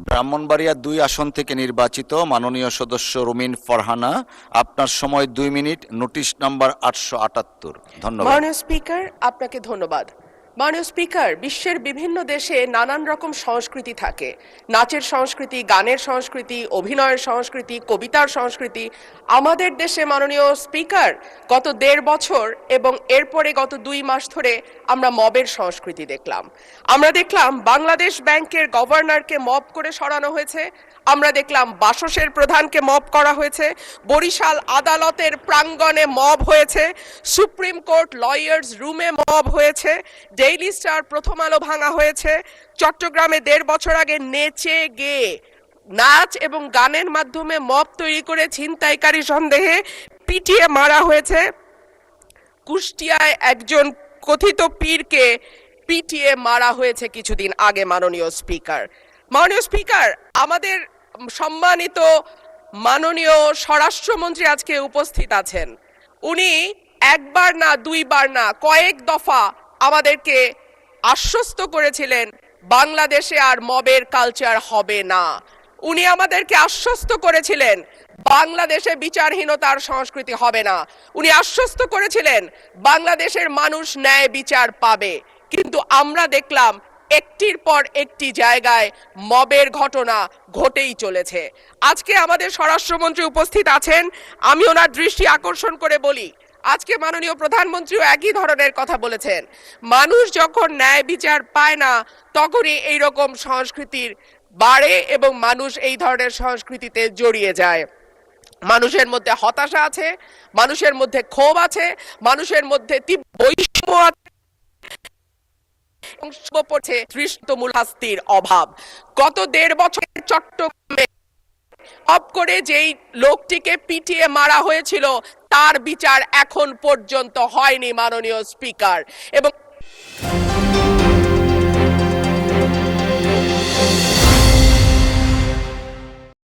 ব্রাহ্মণবাড়িয়া ২ আসন থেকে নির্বাচিত মাননীয় সদস্য রুমিন ফারহানা, আপনার সময় ২ মিনিট। Notice number ৮৭৮। ধন্যবাদ। মাননীয় স্পিকার, আপনাকে ধন্যবাদ। মাননীয় স্পিকার, বিশ্বের বিভিন্ন দেশে নানান রকম সংস্কৃতি থাকে। নাচের সংস্কৃতি, গানের সংস্কৃতি, অভিনয়ের সংস্কৃতি, কবিতার সংস্কৃতি। আমাদের দেশে মাননীয় স্পিকার গত ১.৫ বছর এবং এরপরে গত ২ মাস ধরে আমরা মবের সংস্কৃতি দেখলাম। আমরা দেখলাম বাংলাদেশ ব্যাংকের গভর্নরকে মব করে সরানো হয়েছে। আমরা দেখলাম বাসসের প্রধানকে মব করা হয়েছে। বরিশাল আদালতের প্রাঙ্গণে মব হয়েছে। সুপ্রিম কোর্ট লয়ার্স রুমে মব হয়েছে। ডেইলি স্টার, প্রথম আলো ভাঙা হয়েছে। চট্টগ্রামে ১.৫ বছর আগে নেচে গেয়ে নাচ এবং গানের মাধ্যমে মব তৈরি করে ছিনতাইকারী সন্দেহে পিটিয়ে মারা হয়েছে। কুষ্টিয়ায় একজন কথিত পীরকে পিটিয়ে মারা হয়েছে কিছুদিন আগে। মাননীয় স্পিকার, আমাদের সম্মানিত মাননীয় স্বরাষ্ট্রমন্ত্রী আজকে উপস্থিত আছেন। উনি একবার না, দুইবার না, কয়েক দফা আমাদেরকে আশ্বস্ত করেছিলেন বাংলাদেশে আর মবের কালচার হবে না। উনি আমাদেরকে আশ্বস্ত করেছিলেন বাংলাদেশে বিচারহীনতার সংস্কৃতি হবে না। উনি আশ্বস্ত করেছিলেন বাংলাদেশের মানুষ ন্যায় বিচার পাবে। কিন্তু আমরা দেখলাম একটির পর একটি জায়গায় মবের ঘটনা ঘটেই চলেছে। আজকে আমাদের স্বরাষ্ট্রমন্ত্রী উপস্থিত আছেন, আমি ওনার দৃষ্টি আকর্ষণ করে বলি, আজকে মাননীয় প্রধানমন্ত্রীও একই ধরনের কথা বলেছেন। মানুষ যখন ন্যায় বিচার পায় না তখনই এইরকম সংস্কৃতির বাড়ে এবং মানুষ এই ধরনের সংস্কৃতিতে জড়িয়ে যায়। মানুষের মধ্যে হতাশা আছে, মানুষের মধ্যে ক্ষোভ আছে, মানুষের মধ্যে তীব্র বৈষম্য আছে, পড়ছে দৃষ্টমূল শাস্তির অভাব। গত ১.৫ বছর চট্টগ্রামে অব করে যেই লোকটিকে পিটিয়ে মারা হয়েছিল তার বিচার এখন পর্যন্ত হয়নি মাননীয় স্পিকার। এবং